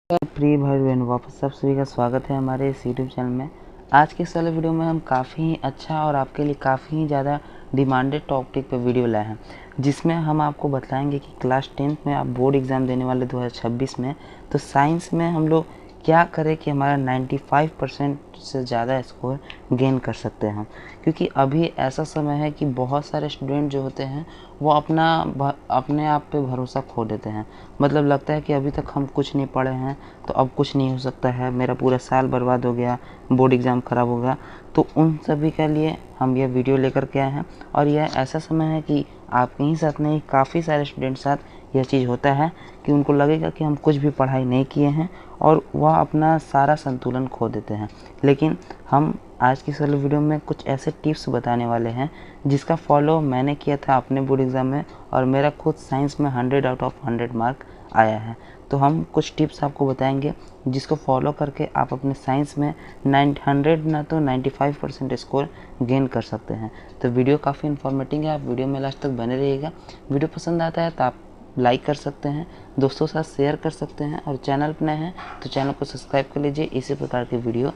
प्रिय भाई बहन, वापस आप सभी का स्वागत है हमारे इस यूट्यूब चैनल में। आज के इस वाले वीडियो में हम काफ़ी अच्छा और आपके लिए काफ़ी ज़्यादा डिमांडेड टॉपिक पे वीडियो लाए हैं, जिसमें हम आपको बताएंगे कि क्लास 10th में आप बोर्ड एग्ज़ाम देने वाले 2026 में, तो साइंस में हम लोग क्या करें कि हमारा 95% से ज़्यादा स्कोर गेन कर सकते हैं। क्योंकि अभी ऐसा समय है कि बहुत सारे स्टूडेंट जो होते हैं वो अपने आप पे भरोसा खो देते हैं। मतलब लगता है कि अभी तक हम कुछ नहीं पढ़े हैं तो अब कुछ नहीं हो सकता है, मेरा पूरा साल बर्बाद हो गया, बोर्ड एग्ज़ाम ख़राब हो गया। तो उन सभी के लिए हम यह वीडियो लेकर के आए हैं। और यह ऐसा समय है कि आपके ही साथ नहीं, काफ़ी सारे स्टूडेंट साथ यह चीज़ होता है कि उनको लगेगा कि हम कुछ भी पढ़ाई नहीं किए हैं और वह अपना सारा संतुलन खो देते हैं। लेकिन हम आज की इस वाले वीडियो में कुछ ऐसे टिप्स बताने वाले हैं जिसका फॉलो मैंने किया था अपने बोर्ड एग्ज़ाम में, और मेरा खुद साइंस में 100 आउट ऑफ 100 मार्क आया है। तो हम कुछ टिप्स आपको बताएंगे जिसको फॉलो करके आप अपने साइंस में 100 ना तो 95% स्कोर गेन कर सकते हैं। तो वीडियो काफ़ी इन्फॉर्मेटिव है, आप वीडियो में लास्ट तक बने रहिएगा। वीडियो पसंद आता है तो आप लाइक कर सकते हैं, दोस्तों के साथ शेयर कर सकते हैं, और चैनल पर नए हैं तो चैनल को सब्सक्राइब कर लीजिए इसी प्रकार के वीडियो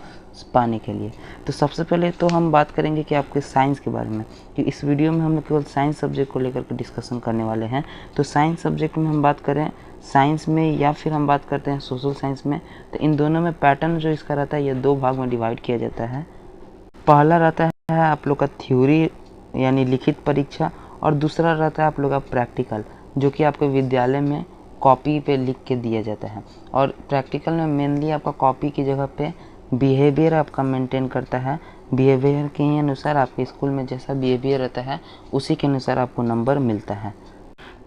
पाने के लिए। तो सबसे पहले तो हम बात करेंगे कि आपके साइंस के बारे में, कि इस वीडियो में हम लोग केवल साइंस सब्जेक्ट को लेकर के डिस्कशन करने वाले हैं। तो साइंस सब्जेक्ट में हम बात करें साइंस में या फिर हम बात करते हैं सोशल साइंस में, तो इन दोनों में पैटर्न जो इसका रहता है, ये दो भाग में डिवाइड किया जाता है। पहला रहता है आप लोग का थ्योरी यानी लिखित परीक्षा, और दूसरा रहता है आप लोग का प्रैक्टिकल, जो कि आपके विद्यालय में कॉपी पे लिख के दिया जाता है। और प्रैक्टिकल में मेनली आपका कॉपी की जगह पे बिहेवियर आपका मेंटेन करता है। बिहेवियर के ही अनुसार आपके स्कूल में जैसा बिहेवियर रहता है उसी के अनुसार आपको नंबर मिलता है।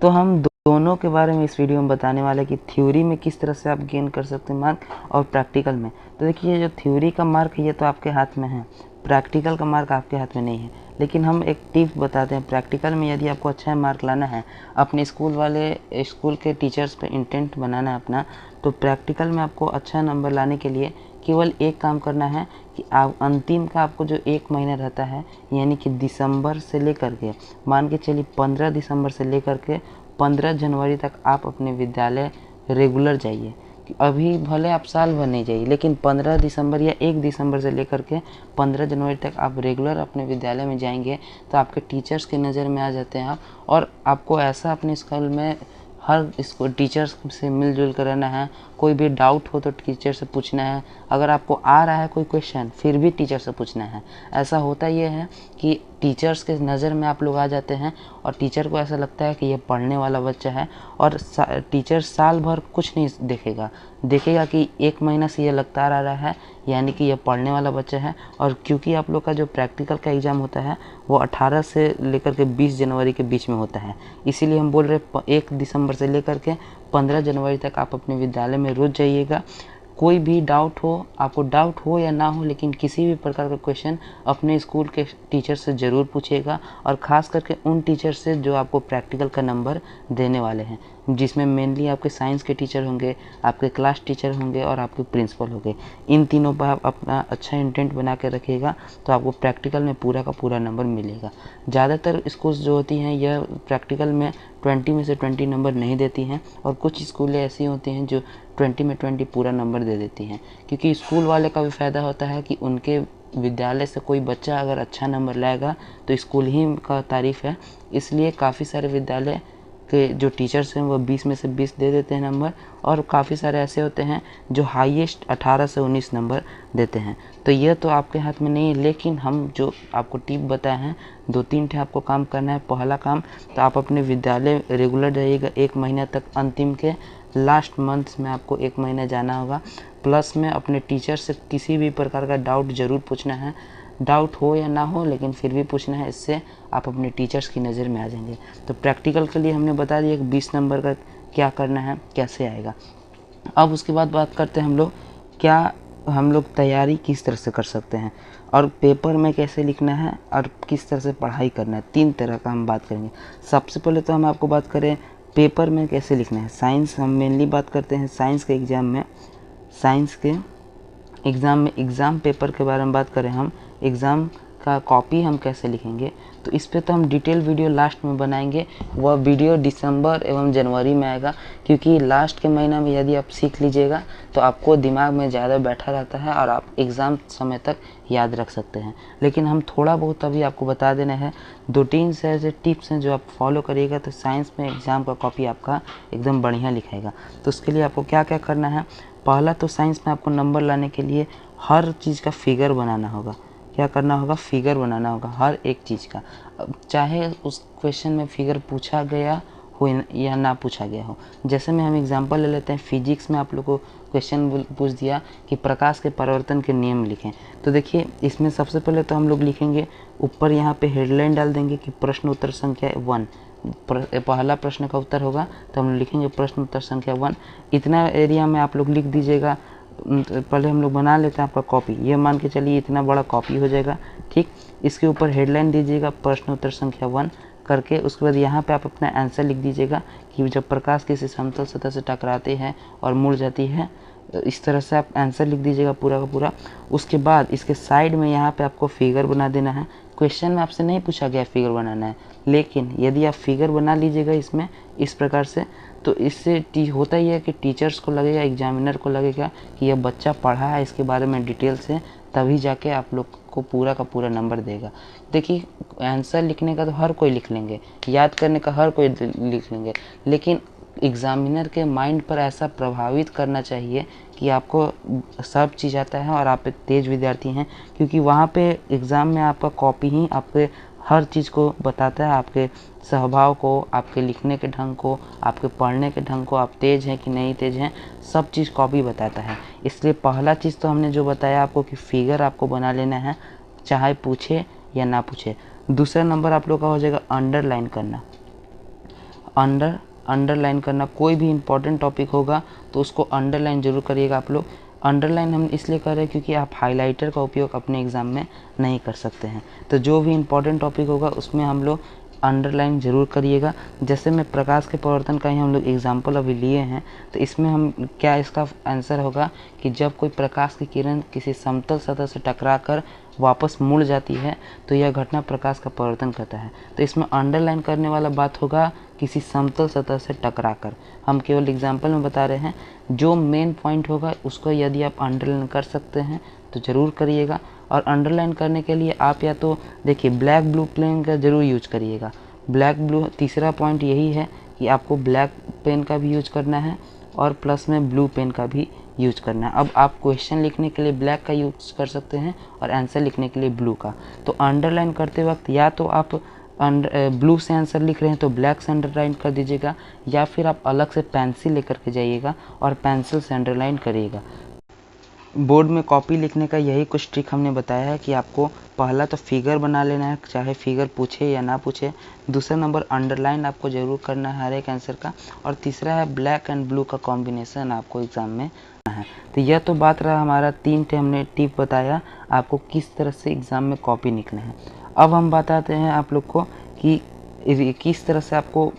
तो हम दोनों के बारे में इस वीडियो में बताने वाले कि थ्योरी में किस तरह से आप गेन कर सकते हैं मार्क, और प्रैक्टिकल में। तो देखिए, जो थ्योरी का मार्क है ये तो आपके हाथ में है, प्रैक्टिकल का मार्क आपके हाथ में नहीं है। लेकिन हम एक टिप बताते हैं, प्रैक्टिकल में यदि आपको अच्छा मार्क लाना है, अपने स्कूल के टीचर्स पे इंटेंट बनाना है अपना, तो प्रैक्टिकल में आपको अच्छा नंबर लाने के लिए केवल एक काम करना है कि आप अंतिम का आपको जो एक महीना रहता है, यानी कि दिसंबर से लेकर के मान के चलिए 15 दिसंबर से लेकर के 15 जनवरी तक आप अपने विद्यालय रेगुलर जाइए। अभी भले आप साल भर नहीं जाइए, लेकिन 15 दिसंबर या 1 दिसंबर से लेकर के 15 जनवरी तक आप रेगुलर अपने विद्यालय में जाएंगे तो आपके टीचर्स की नज़र में आ जाते हैं आप। और आपको ऐसा अपने स्कूल में हर इसको टीचर्स से मिलजुल कर रहना है। कोई भी डाउट हो तो टीचर से पूछना है, अगर आपको आ रहा है कोई क्वेश्चन फिर भी टीचर से पूछना है। ऐसा होता ये है कि टीचर्स के नज़र में आप लोग आ जाते हैं और टीचर को ऐसा लगता है कि ये पढ़ने वाला बच्चा है, और टीचर साल भर कुछ नहीं देखेगा कि एक महीना से ये लगता आ रहा है, यानी कि ये पढ़ने वाला बच्चा है। और क्योंकि आप लोग का जो प्रैक्टिकल का एग्ज़ाम होता है वो 18 से लेकर के 20 जनवरी के बीच में होता है, इसीलिए हम बोल रहे 1 दिसंबर से लेकर के 15 जनवरी तक आप अपने विद्यालय में रोज़ जाइएगा। कोई भी डाउट हो, आपको डाउट हो या ना हो, लेकिन किसी भी प्रकार का क्वेश्चन अपने स्कूल के टीचर से ज़रूर पूछिएगा, और ख़ास करके उन टीचर से जो आपको प्रैक्टिकल का नंबर देने वाले हैं, जिसमें मेनली आपके साइंस के टीचर होंगे, आपके क्लास टीचर होंगे और आपके प्रिंसिपल होंगे। इन तीनों पर आप अपना अच्छा इंटेंट बना के रखिएगा तो आपको प्रैक्टिकल में पूरा का पूरा नंबर मिलेगा। ज़्यादातर स्कूल्स जो होती हैं यह प्रैक्टिकल में 20 में से 20 नंबर नहीं देती हैं, और कुछ स्कूलें ऐसी होती हैं जो 20 में 20 पूरा नंबर दे देती हैं। क्योंकि स्कूल वाले का भी फ़ायदा होता है कि उनके विद्यालय से कोई बच्चा अगर अच्छा नंबर लाएगा तो स्कूल ही का तारीफ़ है, इसलिए काफ़ी सारे विद्यालय के जो टीचर्स हैं वो 20 में से 20 दे देते हैं नंबर, और काफ़ी सारे ऐसे होते हैं जो हाईएस्ट 18 से 19 नंबर देते हैं। तो यह तो आपके हाथ में नहीं है, लेकिन हम जो आपको टिप बताए हैं 2-3 ठे आपको काम करना है। पहला काम, तो आप अपने विद्यालय रेगुलर जाइएगा 1 महीना तक, अंतिम के लास्ट मंथ में आपको 1 महीना जाना होगा। प्लस में अपने टीचर से किसी भी प्रकार का डाउट ज़रूर पूछना है, डाउट हो या ना हो लेकिन फिर भी पूछना है, इससे आप अपने टीचर्स की नज़र में आ जाएंगे। तो प्रैक्टिकल के लिए हमने बता दिया कि 20 नंबर का क्या करना है, कैसे आएगा। अब उसके बाद बात करते हैं हम लोग तैयारी किस तरह से कर सकते हैं, और पेपर में कैसे लिखना है, और किस तरह से पढ़ाई करना है। 3 तरह का हम बात करेंगे। सबसे पहले तो हम आपको बात करें पेपर में कैसे लिखना है। साइंस हम मेनली बात करते हैं, साइंस के एग्ज़ाम में एग्ज़ाम पेपर के बारे में बात करें हम, एग्ज़ाम का कॉपी हम कैसे लिखेंगे। तो इस पे तो हम डिटेल वीडियो लास्ट में बनाएंगे। वह वीडियो दिसंबर एवं जनवरी में आएगा, क्योंकि लास्ट के महीना में यदि आप सीख लीजिएगा तो आपको दिमाग में ज़्यादा बैठा रहता है और आप एग्ज़ाम समय तक याद रख सकते हैं। लेकिन हम थोड़ा बहुत अभी आपको बता देना है, 2-3 से ऐसे टिप्स हैं जो आप फॉलो करिएगा तो साइंस में एग्ज़ाम का कॉपी आपका एकदम बढ़िया लिखाएगा। तो उसके लिए आपको क्या क्या करना है, पहला तो साइंस में आपको नंबर लाने के लिए हर चीज़ का फिगर बनाना होगा। क्या करना होगा, फिगर बनाना होगा हर एक चीज़ का। अब चाहे उस क्वेश्चन में फिगर पूछा गया हो या ना पूछा गया हो। जैसे में हम एग्जांपल ले लेते हैं, फिजिक्स में आप लोग को क्वेश्चन पूछ दिया कि प्रकाश के परावर्तन के नियम लिखें। तो देखिए इसमें सबसे पहले तो हम लोग लिखेंगे, ऊपर यहाँ पे हेडलाइन डाल देंगे कि प्रश्न उत्तर संख्या 1। पहला प्रश्न का उत्तर होगा तो हम लिखेंगे प्रश्न उत्तर संख्या 1। इतना एरिया में आप लोग लिख दीजिएगा। पहले हम लोग बना लेते हैं आपका कॉपी, ये मान के चलिए इतना बड़ा कॉपी हो जाएगा। ठीक, इसके ऊपर हेडलाइन दीजिएगा प्रश्न उत्तर संख्या 1 करके। उसके बाद यहाँ पे आप अपना आंसर लिख दीजिएगा कि जब प्रकाश किसी समतल सतह से टकराते हैं और मुड़ जाती है, इस तरह से आप आंसर लिख दीजिएगा पूरा का पूरा। उसके बाद इसके साइड में यहाँ पे आपको फिगर बना देना है। क्वेश्चन में आपसे नहीं पूछा गया फिगर बनाना है, लेकिन यदि आप फिगर बना लीजिएगा इसमें इस प्रकार से, तो इससे होता ही है कि टीचर्स को लगेगा, एग्जामिनर को लगेगा कि यह बच्चा पढ़ा है इसके बारे में डिटेल से, तभी जाके आप लोग को पूरा का पूरा नंबर देगा। देखिए आंसर लिखने का तो हर कोई लिख लेंगे, याद करने का हर कोई लिख लेंगे, लेकिन एग्जामिनर के माइंड पर ऐसा प्रभावित करना चाहिए कि आपको सब चीज़ आता है और आप एक तेज़ विद्यार्थी हैं, क्योंकि वहाँ पे एग्ज़ाम में आपका कॉपी ही आपके हर चीज़ को बताता है, आपके स्वभाव को, आपके लिखने के ढंग को, आपके पढ़ने के ढंग को, आप तेज़ हैं कि नहीं तेज़ हैं, सब चीज़ कॉपी बताता है। इसलिए पहला चीज़ तो हमने जो बताया आपको कि फिगर आपको बना लेना है, चाहे पूछे या ना पूछे। दूसरा नंबर आप लोग का हो जाएगा अंडरलाइन करना। अंडरलाइन करना, कोई भी इम्पोर्टेंट टॉपिक होगा तो उसको अंडरलाइन जरूर करिएगा आप लोग। अंडरलाइन हम इसलिए कर रहे हैं क्योंकि आप हाइलाइटर का उपयोग अपने एग्ज़ाम में नहीं कर सकते हैं। तो जो भी इम्पोर्टेंट टॉपिक होगा उसमें हम लोग अंडरलाइन ज़रूर करिएगा। जैसे में प्रकाश के परावर्तन का ही हम लोग एग्जाम्पल अभी लिए हैं, तो इसमें हम क्या इसका आंसर होगा कि जब कोई प्रकाश की किरण किसी समतल सतह से टकराकर वापस मुड़ जाती है तो यह घटना प्रकाश का परावर्तन करता है। तो इसमें अंडरलाइन करने वाला बात होगा किसी समतल सतह से टकराकर। हम केवल एग्जाम्पल में बता रहे हैं, जो मेन पॉइंट होगा उसको यदि आप अंडरलाइन कर सकते हैं तो ज़रूर करिएगा। और अंडरलाइन करने के लिए आप या तो देखिए ब्लैक ब्लू पेन का ज़रूर यूज करिएगा। ब्लैक ब्लू, तीसरा पॉइंट यही है कि आपको ब्लैक पेन का भी यूज करना है और प्लस में ब्लू पेन का भी यूज करना है। अब आप क्वेश्चन लिखने के लिए ब्लैक का यूज कर सकते हैं और आंसर लिखने के लिए ब्लू का। तो अंडरलाइन करते वक्त या तो आप ब्लू से आंसर लिख रहे हैं तो ब्लैक से अंडरलाइन कर दीजिएगा, या फिर आप अलग से पेंसिल लेकर के जाइएगा और पेंसिल से अंडरलाइन करिएगा। बोर्ड में कॉपी लिखने का यही कुछ ट्रिक हमने बताया है कि आपको पहला तो फिगर बना लेना है, चाहे फिगर पूछे या ना पूछे। दूसरा नंबर अंडरलाइन आपको ज़रूर करना है हर एक आंसर का। और तीसरा है ब्लैक एंड ब्लू का कॉम्बिनेशन आपको एग्ज़ाम में है। तो यह तो बात रहा हमारा 3 हमने टिप बताया आपको किस तरह से एग्ज़ाम में कॉपी निकले हैं। अब हम बताते हैं आप लोग को कि किस तरह से आपको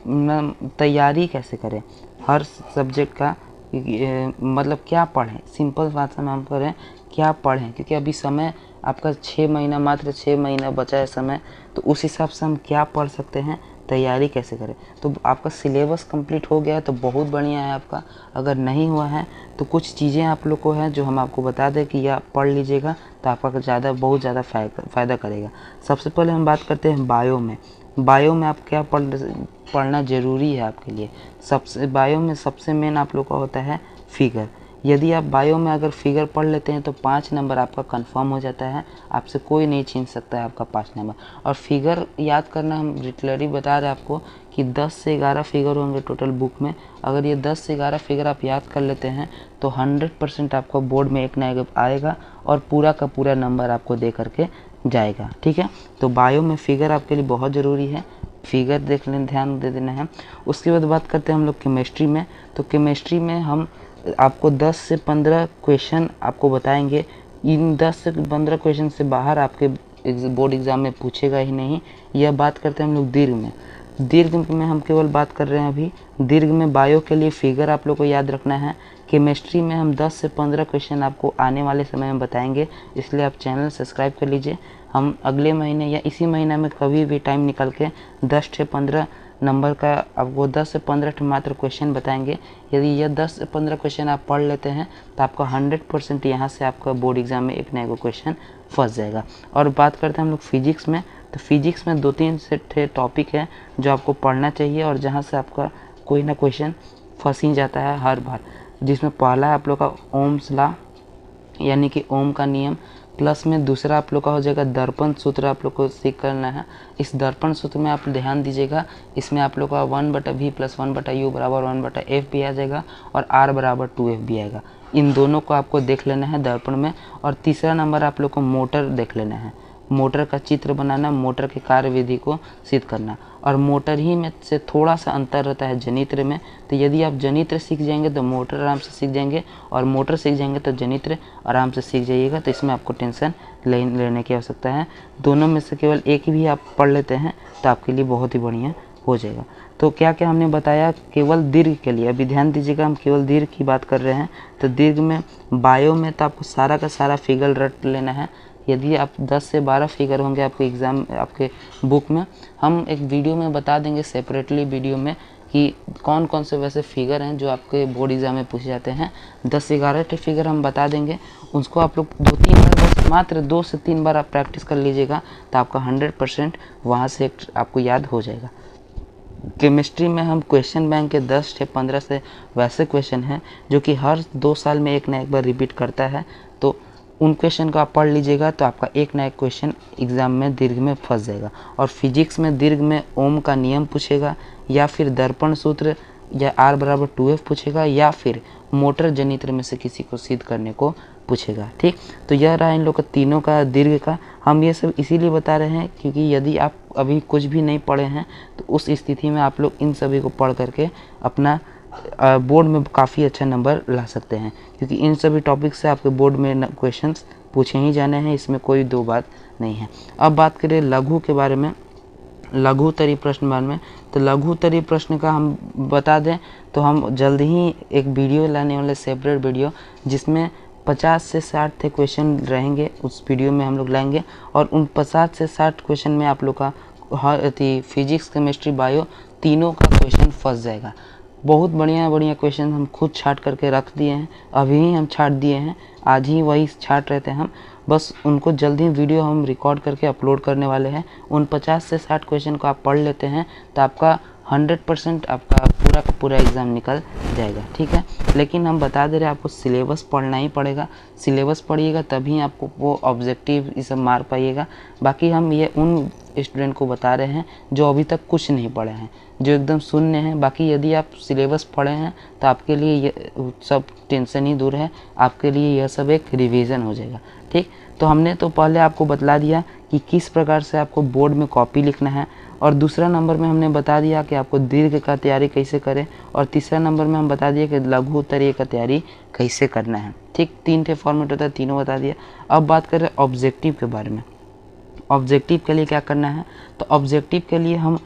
तैयारी कैसे करें हर सब्जेक्ट का, मतलब क्या पढ़ें। सिंपल भाषा में हम करें क्या पढ़ें, क्योंकि अभी समय आपका 6 महीना, मात्र 6 महीना बचा है समय, तो उस हिसाब से हम क्या पढ़ सकते हैं, तैयारी कैसे करें। तो आपका सिलेबस कंप्लीट हो गया है तो बहुत बढ़िया है आपका। अगर नहीं हुआ है तो कुछ चीज़ें आप लोग को है जो हम आपको बता दें कि यह पढ़ लीजिएगा तो आपका बहुत ज़्यादा फ़ायदा करेगा। सबसे पहले हम बात करते हैं बायो में। बायो में आप क्या पढ़ना ज़रूरी है आपके लिए। बायो में सबसे मेन आप लोग का होता है फिगर। यदि आप बायो में अगर फिगर पढ़ लेते हैं तो 5 नंबर आपका कंफर्म हो जाता है, आपसे कोई नहीं छीन सकता है आपका 5 नंबर। और फिगर याद करना हम लिटरली बता रहे हैं आपको कि 10 से 11 फिगर होंगे टोटल बुक में। अगर ये 10 से 11 फिगर आप याद कर लेते हैं तो 100% आपको बोर्ड में एक ना एक आएगा और पूरा का पूरा नंबर आपको दे करके जाएगा। ठीक है, तो बायो में फिगर आपके लिए बहुत ज़रूरी है, फिगर देख लें, ध्यान दे देना है। उसके बाद बात करते हैं हम लोग केमिस्ट्री में। तो केमिस्ट्री में हम आपको 10 से 15 क्वेश्चन आपको बताएंगे। इन 10 से 15 क्वेश्चन से बाहर आपके बोर्ड एग्ज़ाम में पूछेगा ही नहीं। यह बात करते हैं हम लोग दीर्घ में। दीर्घ में हम केवल बात कर रहे हैं अभी। दीर्घ में बायो के लिए फिगर आप लोग को याद रखना है। केमिस्ट्री में हम 10 से 15 क्वेश्चन आपको आने वाले समय में बताएंगे, इसलिए आप चैनल सब्सक्राइब कर लीजिए। हम अगले महीने या इसी महीने में कभी भी टाइम निकाल के 10 से 15 नंबर का आपको 10 से 15 मात्र क्वेश्चन बताएंगे। यदि यह 10 से 15 क्वेश्चन आप पढ़ लेते हैं तो आपका 100% यहाँ से आपका बोर्ड एग्जाम में एक ना एक क्वेश्चन फंस जाएगा। और बात करते हैं हम लोग फिजिक्स में, तो फिजिक्स में 2-3 से टॉपिक है जो आपको पढ़ना चाहिए और जहाँ से आपका कोई ना क्वेश्चन फंस ही जाता है हर बार। जिसमें पहला है आप लोग का ओम्स लॉ, यानी कि ओम का नियम, प्लस में दूसरा आप लोग का हो जाएगा दर्पण सूत्र, आप लोग को सीख करना है। इस दर्पण सूत्र में आप ध्यान दीजिएगा, इसमें आप लोग का 1/v + 1/u = 1/f भी आ जाएगा और r = 2f भी आएगा। इन दोनों को आपको देख लेना है दर्पण में। और तीसरा नंबर आप लोग को मोटर देख लेना है, मोटर का चित्र बनाना, मोटर के कार्यविधि को सिद्ध करना। और मोटर ही में से थोड़ा सा अंतर रहता है जनित्र में, तो यदि आप जनित्र सीख जाएंगे तो मोटर आराम से सीख जाएंगे, और मोटर सीख जाएंगे तो जनित्र आराम से सीख जाइएगा। तो इसमें आपको टेंशन लेने की आवश्यकता है। दोनों में से केवल एक भी आप पढ़ लेते हैं तो आपके लिए बहुत ही बढ़िया हो जाएगा। तो क्या क्या हमने बताया केवल दीर्घ के लिए, अभी ध्यान दीजिएगा, हम केवल दीर्घ की बात कर रहे हैं। तो दीर्घ में बायो में तो आपको सारा का सारा फिगर रट लेना है। यदि आप 10 से 12 फिगर होंगे आपके एग्ज़ाम आपके बुक में, हम एक वीडियो में बता देंगे सेपरेटली वीडियो में कि कौन कौन से वैसे फिगर हैं जो आपके बोर्ड एग्ज़ाम में पूछे जाते हैं। 10-11 फिगर हम बता देंगे, उसको आप लोग 2-3 बार, बस मात्र 2 से 3 बार आप प्रैक्टिस कर लीजिएगा तो आपका 100% वहाँ से आपको याद हो जाएगा। केमिस्ट्री में हम क्वेश्चन बैंक के 10 से 15 से वैसे क्वेश्चन हैं जो कि हर 2 साल में एक ना एक बार रिपीट करता है, तो उन क्वेश्चन को आप पढ़ लीजिएगा तो आपका एक ना एक क्वेश्चन एग्ज़ाम में दीर्घ में फंस जाएगा। और फिजिक्स में दीर्घ में ओम का नियम पूछेगा, या फिर दर्पण सूत्र, या r = 2f पूछेगा, या फिर मोटर जनित्र में से किसी को सिद्ध करने को पूछेगा। ठीक, तो यह रहा इन लोग का तीनों का दीर्घ का। हम ये सब इसीलिए बता रहे हैं क्योंकि यदि आप अभी कुछ भी नहीं पढ़े हैं तो उस स्थिति में आप लोग इन सभी को पढ़ करके अपना बोर्ड में काफ़ी अच्छा नंबर ला सकते हैं, क्योंकि इन सभी टॉपिक से आपके बोर्ड में क्वेश्चंस पूछे ही जाने हैं, इसमें कोई दो बात नहीं है। अब बात करें लघु के बारे में, लघुत्तरीय प्रश्न बारे में, तो लघुत्तरीय प्रश्न का हम बता दें तो हम जल्द ही एक वीडियो लाने वाले, सेपरेट वीडियो, जिसमें 50 से 60 क्वेश्चन रहेंगे, उस वीडियो में हम लोग लाएंगे। और उन 50 से 60 क्वेश्चन में आप लोग का फिजिक्स, केमिस्ट्री, बायो तीनों का क्वेश्चन फंस जाएगा। बहुत बढ़िया बढ़िया क्वेश्चन हम खुद छाट करके रख दिए हैं, अभी ही हम छाट दिए हैं, आज ही वही छाट रहे थे हम, बस उनको जल्द ही वीडियो हम रिकॉर्ड करके अपलोड करने वाले हैं। उन 50 से 60 क्वेश्चन को आप पढ़ लेते हैं तो आपका 100% आपका पूरा का पूरा एग्ज़ाम निकल जाएगा। ठीक है, लेकिन हम बता दे रहे हैं आपको सिलेबस पढ़ना ही पड़ेगा, सिलेबस पढ़िएगा तभी आपको वो ऑब्जेक्टिव ये सब मार पाइएगा। बाकी हम ये उन स्टूडेंट को बता रहे हैं जो अभी तक कुछ नहीं पढ़े हैं, जो एकदम शून्य हैं। बाकी यदि आप सिलेबस पढ़े हैं तो आपके लिए ये सब टेंशन ही दूर है, आपके लिए यह सब एक रिवीजन हो जाएगा। ठीक, तो हमने तो पहले आपको बतला दिया कि किस प्रकार से आपको बोर्ड में कॉपी लिखना है, और दूसरा नंबर में हमने बता दिया कि आपको दीर्घ का तैयारी कैसे करें, और तीसरा नंबर में हम बता दिए कि लघु उत्तरीय का तैयारी कैसे करना है। ठीक, 3 फॉर्मेट होता है, तीनों बता दिया। अब बात करें ऑब्जेक्टिव के बारे में। ऑब्जेक्टिव के लिए क्या करना है, तो ऑब्जेक्टिव के लिए हम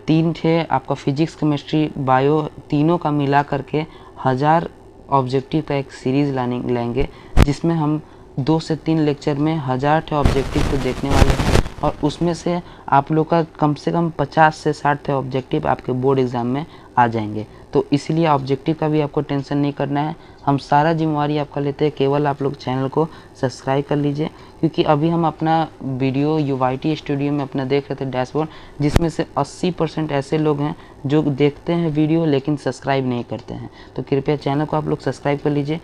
3 आपका फिजिक्स, केमिस्ट्री, बायो तीनों का मिला करके 1000 ऑब्जेक्टिव का एक सीरीज़ लेंगे, जिसमें हम 2 से 3 लेक्चर में 1000 ऑब्जेक्टिव को देखने वाले हैं, और उसमें से आप लोग का कम से कम 50 से 60 ऑब्जेक्टिव आपके बोर्ड एग्ज़ाम में आ जाएंगे। तो इसलिए ऑब्जेक्टिव का भी आपको टेंशन नहीं करना है, हम सारा जिम्मेवारी आपका लेते हैं। केवल आप लोग चैनल को सब्सक्राइब कर लीजिए, क्योंकि अभी हम अपना वीडियो UIT स्टूडियो में अपना देख रहे थे डैशबोर्ड, जिसमें से 80% ऐसे लोग हैं जो देखते हैं वीडियो लेकिन सब्सक्राइब नहीं करते हैं। तो कृपया चैनल को आप लोग सब्सक्राइब कर लीजिए।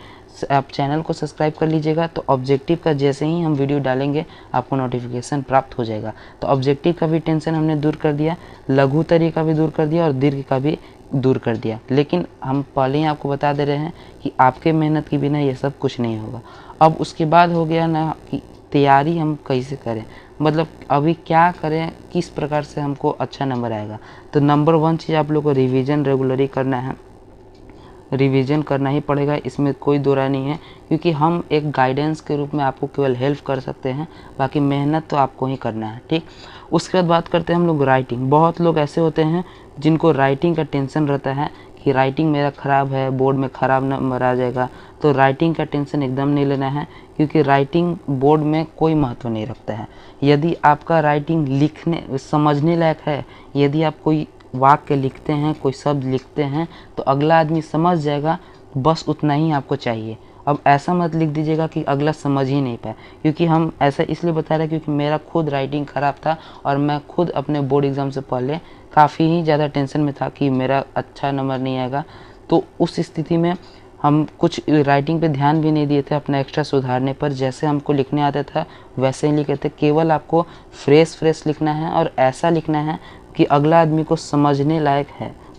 आप चैनल को सब्सक्राइब कर लीजिएगा तो ऑब्जेक्टिव का जैसे ही हम वीडियो डालेंगे आपको नोटिफिकेशन प्राप्त हो जाएगा। तो ऑब्जेक्टिव का भी टेंशन हमने दूर कर दिया, लघु उत्तरीय का भी दूर कर दिया, और दीर्घ का भी दूर कर दिया। लेकिन हम पहले ही आपको बता दे रहे हैं कि आपके मेहनत के बिना ये सब कुछ नहीं होगा। अब उसके बाद हो गया ना कि तैयारी हम कैसे करें, मतलब अभी क्या करें, किस प्रकार से हमको अच्छा नंबर आएगा। तो नंबर 1 चीज़ आप लोग को रिवीजन रेगुलरली करना है, रिवीजन करना ही पड़ेगा, इसमें कोई दो राय नहीं है, क्योंकि हम एक गाइडेंस के रूप में आपको केवल हेल्प कर सकते हैं, बाकी मेहनत तो आपको ही करना है। ठीक, उसके बाद बात करते हैं हम लोग राइटिंग। बहुत लोग ऐसे होते हैं जिनको राइटिंग का टेंशन रहता है कि राइटिंग मेरा ख़राब है, बोर्ड में ख़राब नंबर आ जाएगा, तो राइटिंग का टेंशन एकदम नहीं लेना है, क्योंकि राइटिंग बोर्ड में कोई महत्व नहीं रखता है। यदि आपका राइटिंग लिखने समझने लायक है, यदि आप कोई वाक्य लिखते हैं, कोई शब्द लिखते हैं, तो अगला आदमी समझ जाएगा, बस उतना ही आपको चाहिए। अब ऐसा मत लिख दीजिएगा कि अगला समझ ही नहीं पाए, क्योंकि हम ऐसा इसलिए बता रहे हैं क्योंकि मेरा खुद राइटिंग ख़राब था और मैं खुद अपने बोर्ड एग्ज़ाम से पहले काफ़ी ही ज़्यादा टेंशन में था कि मेरा अच्छा नंबर नहीं आएगा। तो उस स्थिति में हम कुछ राइटिंग पे ध्यान भी नहीं दिए थे, अपना एक्स्ट्रा सुधारने पर। जैसे हमको लिखने आता था वैसे ही लिखे थे। केवल आपको फ्रेश लिखना है और ऐसा लिखना है कि अगला आदमी को समझने लायक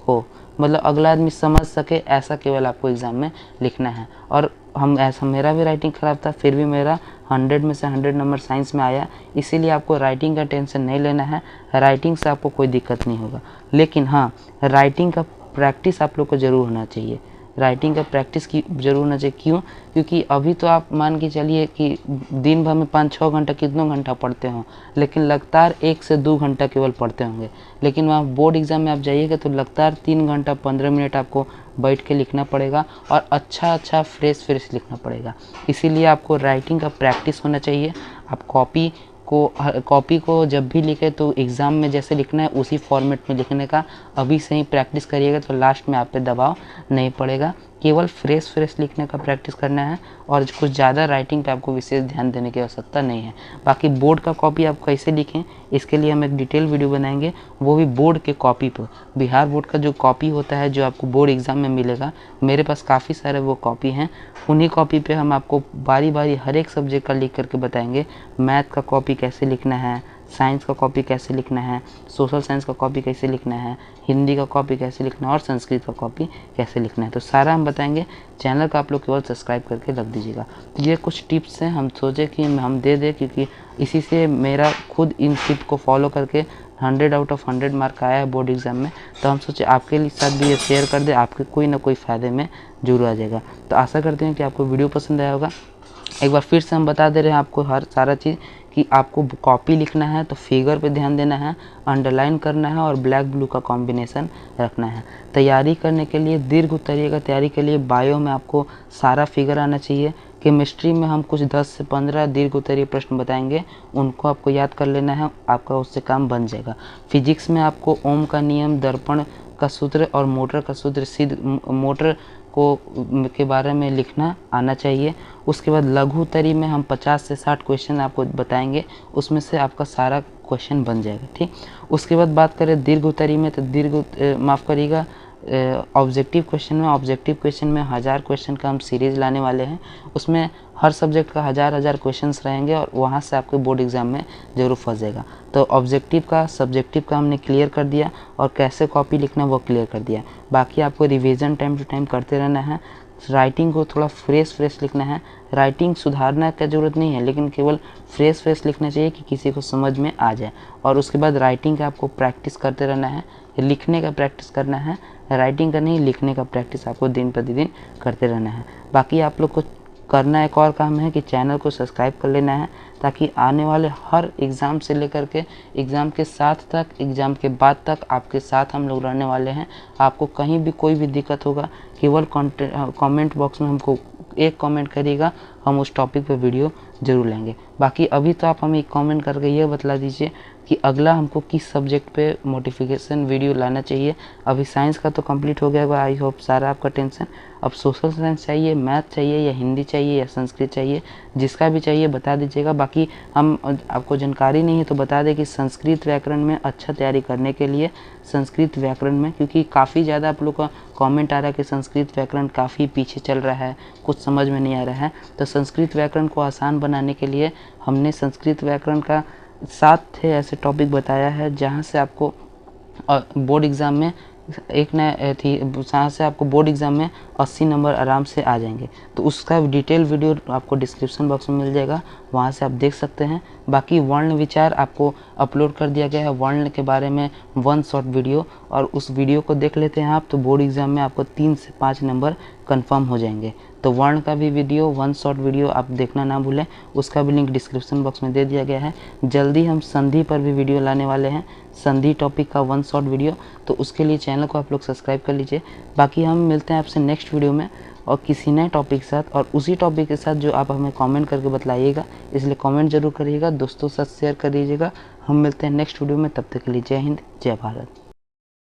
हो, मतलब अगला आदमी समझ सके, ऐसा केवल आपको एग्ज़ाम में लिखना है। और मेरा भी राइटिंग ख़राब था, फिर भी मेरा 100 में से 100 नंबर साइंस में आया। इसीलिए आपको राइटिंग का टेंशन नहीं लेना है, राइटिंग से आपको कोई दिक्कत नहीं होगा। लेकिन हाँ, राइटिंग का प्रैक्टिस आप लोग को ज़रूर होना चाहिए, राइटिंग का प्रैक्टिस की ज़रूर होना चाहिए। क्यों? क्योंकि अभी तो आप मान के चलिए कि दिन भर में 5-6 घंटा कितना घंटा पढ़ते हो, लेकिन लगातार 1 से 2 घंटा केवल पढ़ते होंगे। लेकिन वहाँ बोर्ड एग्ज़ाम में आप जाइएगा तो लगातार 3 घंटा 15 मिनट आपको बैठ के लिखना पड़ेगा और अच्छा फ्रेश लिखना पड़ेगा। इसीलिए आपको राइटिंग का प्रैक्टिस होना चाहिए। आप कॉपी को जब भी लिखें तो एग्ज़ाम में जैसे लिखना है उसी फॉर्मेट में लिखने का अभी से ही प्रैक्टिस करिएगा, तो लास्ट में आप पे दबाव नहीं पड़ेगा। केवल फ्रेश लिखने का प्रैक्टिस करना है और कुछ ज़्यादा राइटिंग पे आपको विशेष ध्यान देने की आवश्यकता नहीं है। बाकी बोर्ड का कॉपी आप कैसे लिखें, इसके लिए हम एक डिटेल वीडियो बनाएंगे, वो भी बोर्ड के कॉपी पर। बिहार बोर्ड का जो कॉपी होता है, जो आपको बोर्ड एग्ज़ाम में मिलेगा, मेरे पास काफ़ी सारे वो कॉपी हैं। उन्हीं कॉपी पे हम आपको बारी हर एक सब्जेक्ट का लिख करके बताएंगे। मैथ का कॉपी कैसे लिखना है, साइंस का कॉपी कैसे लिखना है, सोशल साइंस का कॉपी कैसे लिखना है, हिंदी का कॉपी कैसे लिखना है और संस्कृत का कॉपी कैसे लिखना है, तो सारा हम बताएंगे। चैनल का आप लोग केवल सब्सक्राइब करके रख दीजिएगा। ये कुछ टिप्स हैं, हम सोचे कि हम दे दें, क्योंकि इसी से मेरा खुद इन टिप को फॉलो करके 100 आउट ऑफ 100 मार्क आया है बोर्ड एग्ज़ाम में। तो हम सोचे आपके लिए साथ भी ये शेयर कर दे, आपके कोई ना कोई फ़ायदे में जरूर आ जाएगा। तो आशा करते हैं कि आपको वीडियो पसंद आया होगा। एक बार फिर से हम बता दे रहे हैं आपको हर सारा चीज़ कि आपको कॉपी लिखना है तो फिगर पे ध्यान देना है, अंडरलाइन करना है और ब्लैक ब्लू का कॉम्बिनेशन रखना है। तैयारी करने के लिए, दीर्घ उत्तरीय का तैयारी के लिए बायो में आपको सारा फिगर आना चाहिए। केमिस्ट्री में हम कुछ 10 से 15 दीर्घ उत्तरीय प्रश्न बताएंगे, उनको आपको याद कर लेना है, आपका उससे काम बन जाएगा। फिजिक्स में आपको ओम का नियम, दर्पण का सूत्र और मोटर का सूत्र, सिद्ध मोटर के बारे में लिखना आना चाहिए। उसके बाद लघु उत्तरी में हम 50 से 60 क्वेश्चन आपको बताएंगे, उसमें से आपका सारा क्वेश्चन बन जाएगा, ठीक। उसके बाद बात करें दीर्घ उत्तरी में, तो माफ़ करिएगा ऑब्जेक्टिव क्वेश्चन में 1000 क्वेश्चन का हम सीरीज़ लाने वाले हैं। उसमें हर सब्जेक्ट का 1000 क्वेश्चंस रहेंगे और वहाँ से आपके बोर्ड एग्ज़ाम में ज़रूर फंस जाएगा। तो ऑब्जेक्टिव का, सब्जेक्टिव का हमने क्लियर कर दिया और कैसे कॉपी लिखना वो क्लियर कर दिया। बाकी आपको रिवीजन टाइम टू टाइम करते रहना है। राइटिंग को थोड़ा फ्रेश लिखना है। राइटिंग सुधारना की ज़रूरत नहीं है, लेकिन केवल फ्रेश लिखना चाहिए कि किसी को समझ में आ जाए। और उसके बाद राइटिंग का आपको प्रैक्टिस करते रहना है, लिखने का प्रैक्टिस करना है, राइटिंग का नहीं, लिखने का प्रैक्टिस आपको दिन प्रतिदिन करते रहना है। बाकी आप लोग को करना एक और काम है कि चैनल को सब्सक्राइब कर लेना है, ताकि आने वाले हर एग्ज़ाम से लेकर के एग्ज़ाम के साथ तक, एग्ज़ाम के बाद तक आपके साथ हम लोग रहने वाले हैं। आपको कहीं भी कोई भी दिक्कत होगा, केवल कमेंट बॉक्स में हमको एक कमेंट करिएगा, हम उस टॉपिक पे वीडियो ज़रूर लेंगे। बाकी अभी तो आप हमें एक कमेंट करके ये बतला दीजिए कि अगला हमको किस सब्जेक्ट पे मोटिफिकेशन वीडियो लाना चाहिए। अभी साइंस का तो कंप्लीट हो गया होगा, आई होप सारा आपका टेंशन। अब सोशल साइंस चाहिए, मैथ चाहिए, या हिंदी चाहिए, या संस्कृत चाहिए, जिसका भी चाहिए बता दीजिएगा। बाकी हम आपको जानकारी नहीं है तो बता दें कि संस्कृत व्याकरण में अच्छा तैयारी करने के लिए, संस्कृत व्याकरण में, क्योंकि काफ़ी ज़्यादा आप लोग का कमेंट आ रहा है कि संस्कृत व्याकरण काफ़ी पीछे चल रहा है, कुछ समझ में नहीं आ रहा है, तो संस्कृत व्याकरण को आसान बनाने के लिए हमने संस्कृत व्याकरण का 7 ऐसे टॉपिक बताया है, जहाँ से आपको बोर्ड एग्ज़ाम में जहाँ से आपको बोर्ड एग्ज़ाम में 80 नंबर आराम से आ जाएंगे। तो उसका डिटेल वीडियो आपको डिस्क्रिप्शन बॉक्स में मिल जाएगा, वहाँ से आप देख सकते हैं। बाकी वर्ण विचार आपको अपलोड कर दिया गया है, वर्ण के बारे में 1 शॉर्ट वीडियो, और उस वीडियो को देख लेते हैं आप, तो बोर्ड एग्ज़ाम में आपको 3 से 5 नंबर कन्फर्म हो जाएंगे। तो वर्ण का भी वीडियो, 1 शॉर्ट वीडियो आप देखना ना भूलें, उसका भी लिंक डिस्क्रिप्शन बॉक्स में दे दिया गया है। जल्दी हम संधि पर भी वीडियो लाने वाले हैं। संधि टॉपिक का 1 शॉर्ट वीडियो, तो उसके लिए चैनल को आप लोग सब्सक्राइब कर लीजिए। बाकी हम मिलते हैं आपसे नेक्स्ट वीडियो में और किसी नए टॉपिक के साथ, और उसी टॉपिक के साथ जो आप हमें कमेंट करके बताइएगा, इसलिए कमेंट जरूर करिएगा, दोस्तों के साथ शेयर कर दीजिएगा। हम मिलते हैं नेक्स्ट वीडियो में, तब तक के लिए जय हिंद, जय भारत।